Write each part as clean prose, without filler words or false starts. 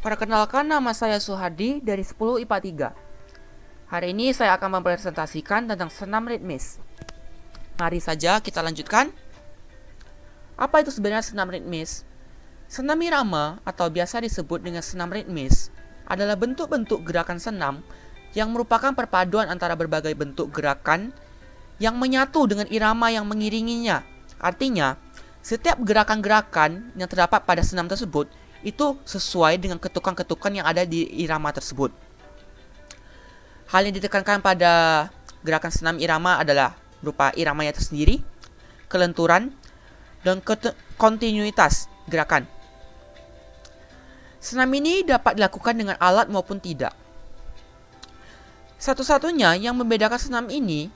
Perkenalkan, nama saya Suhardi dari 10 IPA 3. Hari ini saya akan mempresentasikan tentang senam ritmis. Mari saja kita lanjutkan. Apa itu sebenarnya senam ritmis? Senam irama atau biasa disebut dengan senam ritmis adalah bentuk-bentuk gerakan senam yang merupakan perpaduan antara berbagai bentuk gerakan yang menyatu dengan irama yang mengiringinya. Artinya, setiap gerakan-gerakan yang terdapat pada senam tersebut itu sesuai dengan ketukan-ketukan yang ada di irama tersebut. Hal yang ditekankan pada gerakan senam irama adalah berupa iramanya tersendiri, kelenturan, dan kontinuitas gerakan. Senam ini dapat dilakukan dengan alat maupun tidak. Satu-satunya yang membedakan senam ini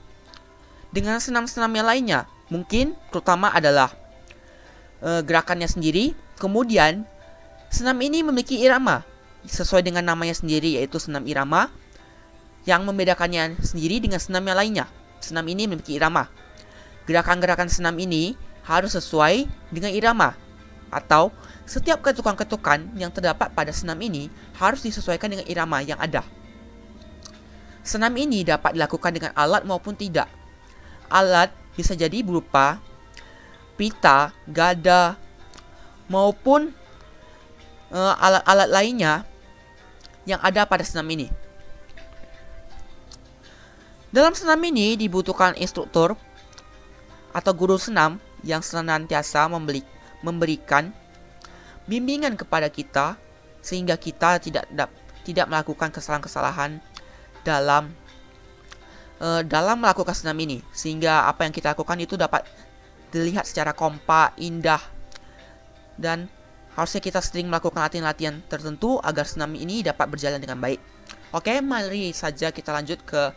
dengan senam-senam yang lainnya mungkin terutama adalah gerakannya sendiri. Kemudian senam ini memiliki irama sesuai dengan namanya sendiri, yaitu senam irama. Yang membedakannya sendiri dengan senam yang lainnya, senam ini memiliki irama. Gerakan-gerakan senam ini harus sesuai dengan irama, atau setiap ketukan-ketukan yang terdapat pada senam ini harus disesuaikan dengan irama yang ada. Senam ini dapat dilakukan dengan alat maupun tidak. Alat bisa jadi berupa pita, gada, maupun alat-alat lainnya yang ada pada senam ini. Dalam senam ini dibutuhkan instruktur atau guru senam yang senantiasa memberikan bimbingan kepada kita sehingga kita tidak melakukan kesalahan-kesalahan dalam melakukan senam ini, sehingga apa yang kita lakukan itu dapat dilihat secara kompak, indah, dan harusnya kita sering melakukan latihan-latihan tertentu agar senam ini dapat berjalan dengan baik. Oke, mari saja kita lanjut ke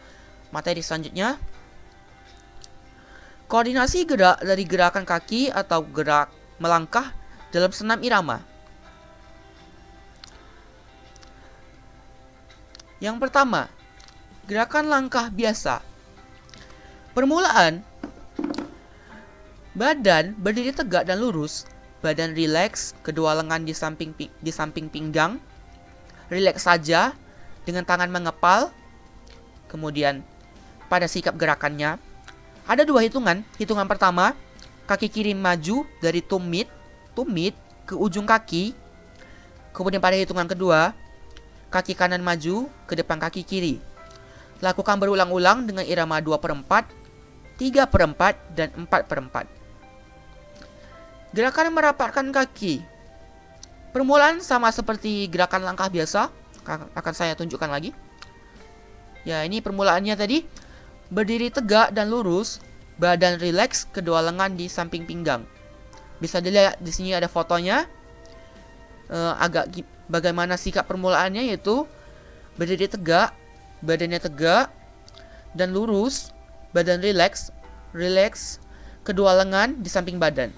materi selanjutnya. Koordinasi gerak dari gerakan kaki atau gerak melangkah dalam senam irama. Yang pertama, gerakan langkah biasa. Permulaan, badan berdiri tegak dan lurus. Badan rileks, kedua lengan di samping pinggang. Rileks saja dengan tangan mengepal. Kemudian pada sikap gerakannya ada dua hitungan. Hitungan pertama, kaki kiri maju dari tumit ke ujung kaki. Kemudian pada hitungan kedua, kaki kanan maju ke depan kaki kiri. Lakukan berulang-ulang dengan irama 2/4, 3/4, dan 4/4. Gerakan merapatkan kaki. Permulaan sama seperti gerakan langkah biasa. Akan saya tunjukkan lagi. Ya, ini permulaannya tadi. Berdiri tegak dan lurus, badan rileks, kedua lengan di samping pinggang. Bisa dilihat di sini ada fotonya. Bagaimana sikap permulaannya, yaitu berdiri tegak, badannya tegak dan lurus, badan rileks, kedua lengan di samping badan.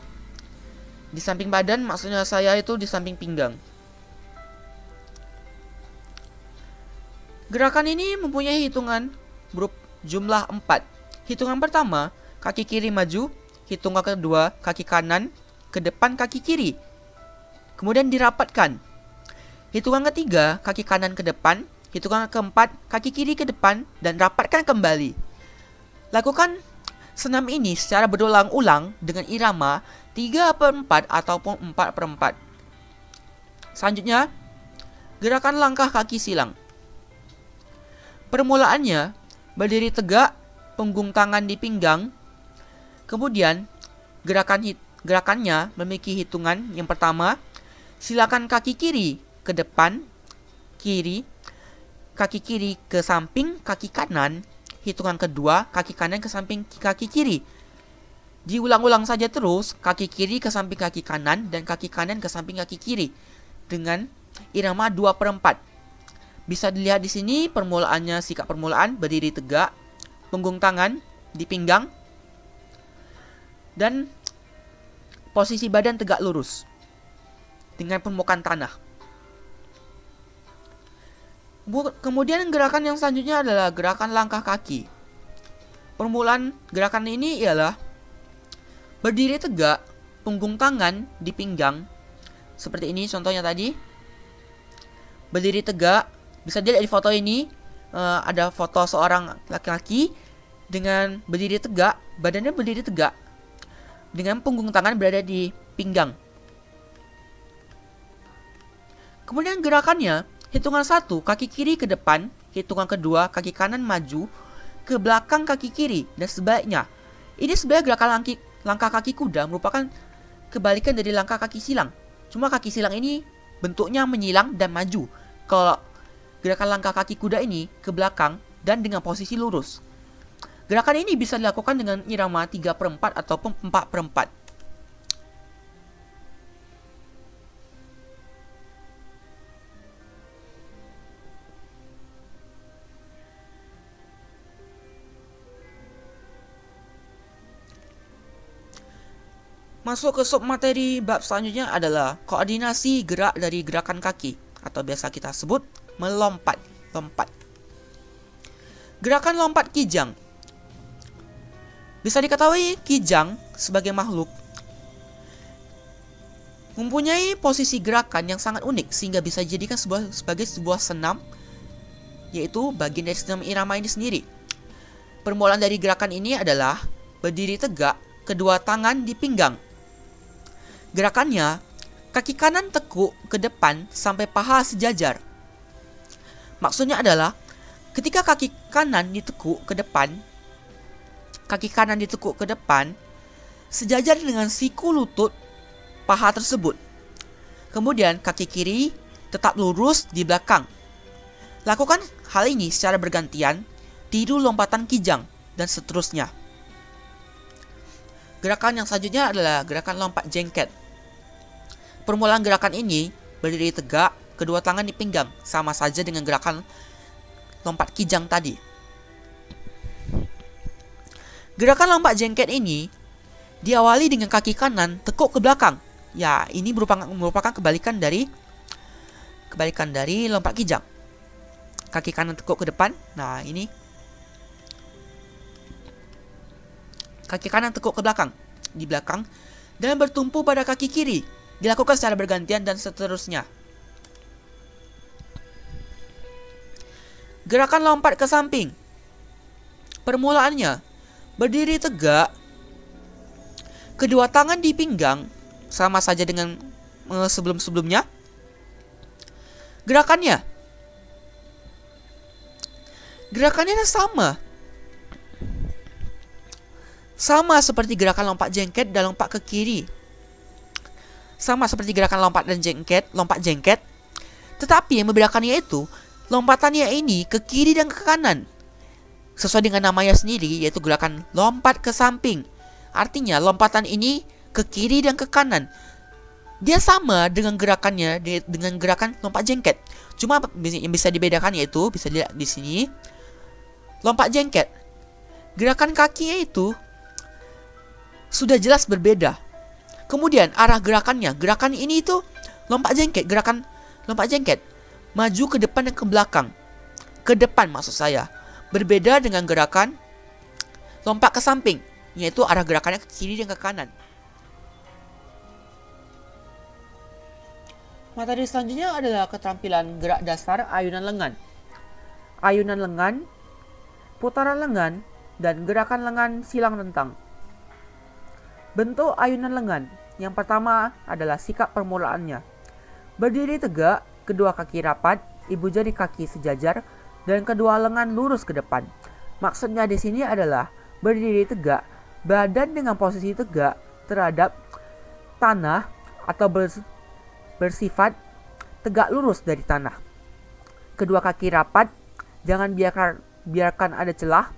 Di samping badan maksudnya saya itu di samping pinggang. Gerakan ini mempunyai hitungan jumlah 4. Hitungan pertama, kaki kiri maju. Hitungan kedua, kaki kanan ke depan kaki kiri. Kemudian dirapatkan. Hitungan ketiga, kaki kanan ke depan. Hitungan keempat, kaki kiri ke depan dan rapatkan kembali. Lakukan senam ini secara berulang-ulang dengan irama 3/4 ataupun 4/4. Selanjutnya, gerakan langkah kaki silang. Permulaannya, berdiri tegak, punggung tangan di pinggang. Kemudian, gerakannya memiliki hitungan. Yang pertama, silakan kaki kiri ke depan, kaki kiri ke samping kaki kanan. Hitungan kedua, kaki kanan ke samping kaki kiri. Diulang-ulang saja terus, kaki kiri ke samping kaki kanan dan kaki kanan ke samping kaki kiri dengan irama 2/4. Bisa dilihat di sini permulaannya, sikap permulaan berdiri tegak, punggung tangan di pinggang, dan posisi badan tegak lurus dengan permukaan tanah. Kemudian gerakan yang selanjutnya adalah gerakan langkah kaki. Permulaan gerakan ini ialah berdiri tegak, punggung tangan di pinggang. Seperti ini contohnya tadi. berdiri tegak. Bisa dilihat di foto ini, ada foto seorang laki-laki dengan berdiri tegak, badannya berdiri tegak, dengan punggung tangan berada di pinggang. Kemudian gerakannya, hitungan 1 kaki kiri ke depan, hitungan kedua kaki kanan maju ke belakang kaki kiri, dan sebaliknya. Ini sebenarnya gerakan langkah kaki kuda merupakan kebalikan dari langkah kaki silang. Cuma kaki silang ini bentuknya menyilang dan maju. Kalau gerakan langkah kaki kuda ini ke belakang dan dengan posisi lurus. Gerakan ini bisa dilakukan dengan irama 3/4 ataupun 4/4. Masuk ke submateri bab selanjutnya adalah koordinasi gerak dari gerakan kaki atau biasa kita sebut melompat. Gerakan lompat kijang. Bisa diketahui kijang sebagai makhluk mempunyai posisi gerakan yang sangat unik sehingga bisa dijadikan sebagai sebuah senam, yaitu bagian dari senam irama ini sendiri. Permulaan dari gerakan ini adalah berdiri tegak, kedua tangan di pinggang. Gerakannya, kaki kanan tekuk ke depan sampai paha sejajar. Maksudnya adalah, ketika kaki kanan ditekuk ke depan, sejajar dengan siku lutut paha tersebut. Kemudian kaki kiri tetap lurus di belakang. Lakukan hal ini secara bergantian, tiru lompatan kijang, dan seterusnya. Gerakan yang selanjutnya adalah gerakan lompat jengket. Permulaan gerakan ini berdiri tegak, kedua tangan di pinggang, sama saja dengan gerakan lompat kijang tadi. Gerakan lompat jengket ini diawali dengan kaki kanan tekuk ke belakang. Ya, ini merupakan kebalikan dari lompat kijang. Kaki kanan tekuk ke depan. Nah, ini kaki kanan tekuk ke belakang, di belakang, dan bertumpu pada kaki kiri. Dilakukan secara bergantian dan seterusnya. Gerakan lompat ke samping. Permulaannya, berdiri tegak, kedua tangan di pinggang, sama saja dengan sebelum-sebelumnya. Gerakannya sama seperti gerakan lompat jengket dan lompat ke kiri. Lompat jengket. Tetapi yang membedakannya itu, lompatannya ini ke kiri dan ke kanan. Sesuai dengan namanya sendiri, yaitu gerakan lompat ke samping. Artinya, lompatan ini ke kiri dan ke kanan. Dia sama dengan gerakannya dengan gerakan lompat jengket. Cuma yang bisa dibedakan yaitu, bisa dilihat di sini, lompat jengket, gerakan kakinya itu sudah jelas berbeda. Kemudian arah gerakan ini itu gerakan lompat jengket, maju ke depan dan ke belakang. Ke depan maksud saya. Berbeda dengan gerakan lompat ke samping, yaitu arah gerakannya ke kiri dan ke kanan. Materi selanjutnya adalah keterampilan gerak dasar ayunan lengan. Ayunan lengan, putaran lengan, dan gerakan lengan silang rentang. Bentuk ayunan lengan. Yang pertama adalah sikap permulaannya. Berdiri tegak, kedua kaki rapat, ibu jari kaki sejajar, dan kedua lengan lurus ke depan. Maksudnya di sini adalah berdiri tegak, badan dengan posisi tegak terhadap tanah atau bersifat tegak lurus dari tanah. Kedua kaki rapat, jangan biarkan ada celah.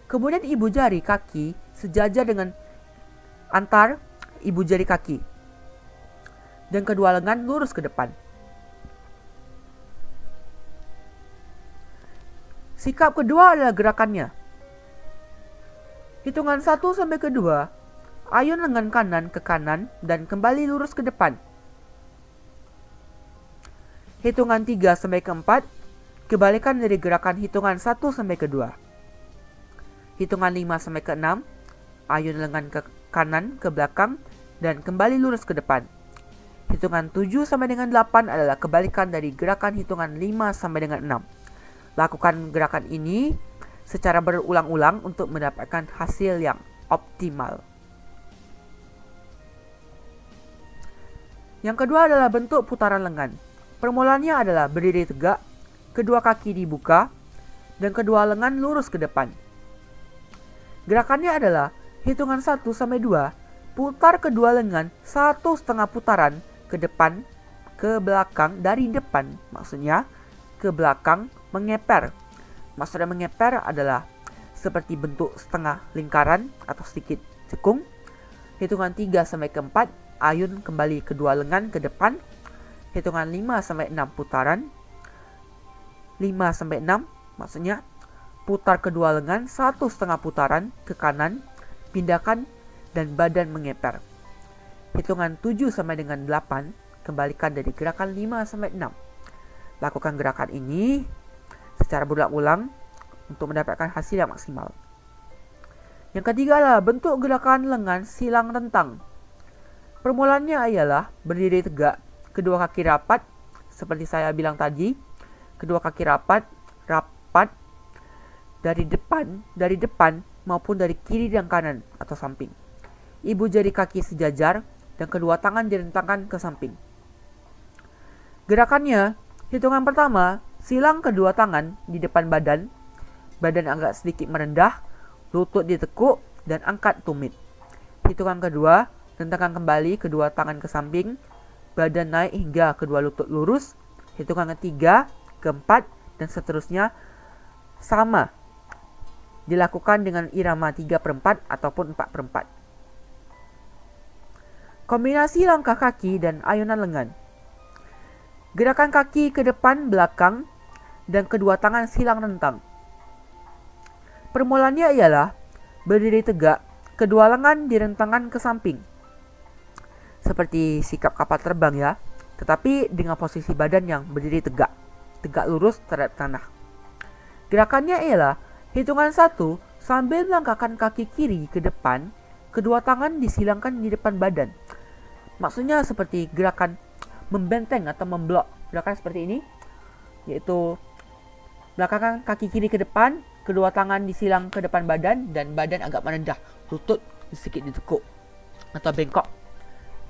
Kemudian ibu jari kaki sejajar dengan antar ibu jari kaki, dan kedua lengan lurus ke depan. Sikap kedua adalah gerakannya. Hitungan 1 sampai ke 2, ayun lengan kanan ke kanan dan kembali lurus ke depan. Hitungan 3 sampai ke 4, kebalikan dari gerakan hitungan 1 sampai ke 2. Hitungan 5 sampai ke 6, ayun lengan ke kanan ke belakang dan kembali lurus ke depan. Hitungan 7 sampai dengan 8 adalah kebalikan dari gerakan hitungan 5 sampai dengan 6. Lakukan gerakan ini secara berulang-ulang untuk mendapatkan hasil yang optimal. Yang kedua adalah bentuk putaran lengan. Permulaannya adalah berdiri tegak, kedua kaki dibuka, dan kedua lengan lurus ke depan. Gerakannya adalah hitungan 1 sampai 2, putar kedua lengan 1,5 putaran ke depan, ke belakang dari depan. Maksudnya ke belakang mengeper. Maksudnya mengeper adalah seperti bentuk setengah lingkaran atau sedikit cekung. Hitungan 3 sampai ke 4, ayun kembali kedua lengan ke depan. Hitungan 5 sampai 6 putaran. 5 sampai 6 maksudnya putar kedua lengan 1,5 putaran ke kanan, pindahkan dan badan mengeper. Hitungan 7 sampai dengan 8, kembalikan dari gerakan 5 sampai 6. Lakukan gerakan ini secara berulang-ulang untuk mendapatkan hasil yang maksimal. Yang ketiga adalah bentuk gerakan lengan silang rentang. Permulaannya ialah berdiri tegak, kedua kaki rapat, seperti saya bilang tadi, kedua kaki rapat dari depan maupun dari kiri dan kanan atau samping. Ibu jari kaki sejajar dan kedua tangan direntangkan ke samping. Gerakannya, hitungan pertama, silang kedua tangan di depan badan, badan agak sedikit merendah, lutut ditekuk dan angkat tumit. Hitungan kedua, rentangkan kembali kedua tangan ke samping, badan naik hingga kedua lutut lurus. Hitungan ketiga, keempat, dan seterusnya sama. Dilakukan dengan irama 3/4 ataupun 4/4. Kombinasi langkah kaki dan ayunan lengan. Gerakan kaki ke depan belakang dan kedua tangan silang rentang. Permulaannya ialah berdiri tegak, kedua lengan direntangkan ke samping. Seperti sikap kapal terbang ya, tetapi dengan posisi badan yang berdiri tegak lurus terhadap tanah. Gerakannya ialah hitungan 1 sambil melangkahkan kaki kiri ke depan, kedua tangan disilangkan di depan badan. Maksudnya seperti gerakan membenteng atau memblok. Gerakan seperti ini, yaitu melangkahkan kaki kiri ke depan, kedua tangan disilang ke depan badan, dan badan agak merendah, lutut sedikit ditekuk atau bengkok.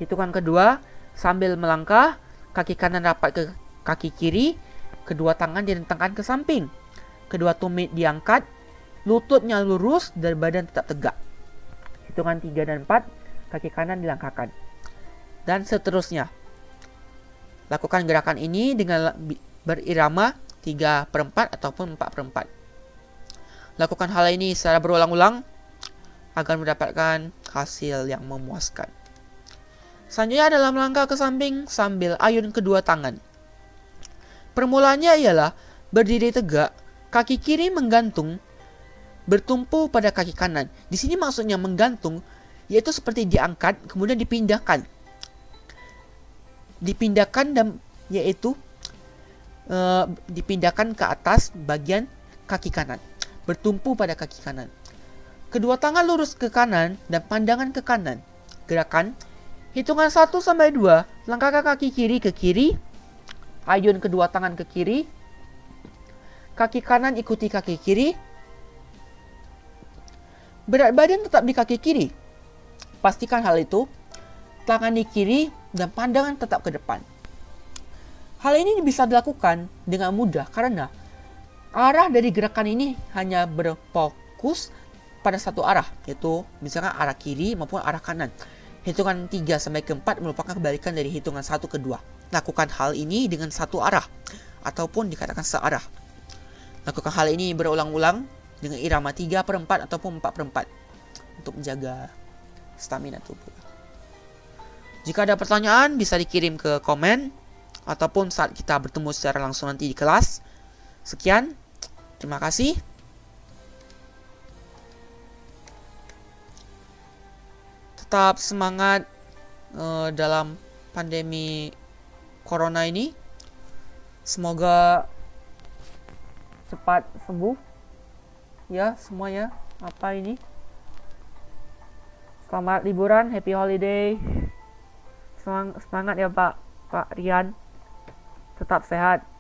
Hitungan kedua, sambil melangkah, kaki kanan rapat ke kaki kiri, kedua tangan direntangkan ke samping, kedua tumit diangkat, lututnya lurus dan badan tetap tegak. Hitungan 3 dan 4, kaki kanan dilangkahkan. Dan seterusnya. Lakukan gerakan ini dengan berirama 3/4 ataupun 4/4. Lakukan hal ini secara berulang-ulang agar mendapatkan hasil yang memuaskan. Selanjutnya adalah melangkah ke samping sambil ayun kedua tangan. Permulaannya ialah berdiri tegak, kaki kiri menggantung, bertumpu pada kaki kanan. Di sini maksudnya menggantung, yaitu seperti diangkat, kemudian dipindahkan. Dan yaitu dipindahkan ke atas bagian kaki kanan, bertumpu pada kaki kanan. Kedua tangan lurus ke kanan dan pandangan ke kanan. Gerakan hitungan 1 sampai 2, langkahkan kaki kiri ke kiri, ayun kedua tangan ke kiri, kaki kanan ikuti kaki kiri, berat badan tetap di kaki kiri. Pastikan hal itu, tangan di kiri dan pandangan tetap ke depan. Hal ini bisa dilakukan dengan mudah karena arah dari gerakan ini hanya berfokus pada satu arah, yaitu misalkan arah kiri maupun arah kanan. Hitungan 3 sampai ke 4 merupakan kebalikan dari hitungan 1 ke 2. Lakukan hal ini dengan satu arah ataupun dikatakan searah. Lakukan hal ini berulang-ulang dengan irama 3/4 ataupun 4/4 untuk menjaga stamina tubuh. Jika ada pertanyaan bisa dikirim ke komen ataupun saat kita bertemu secara langsung nanti di kelas. Sekian, terima kasih. Tetap semangat dalam pandemi corona ini. Semoga cepat sembuh ya semuanya. Apa ini? Selamat liburan, happy holiday. Semangat ya Pak Rian. Tetap sehat.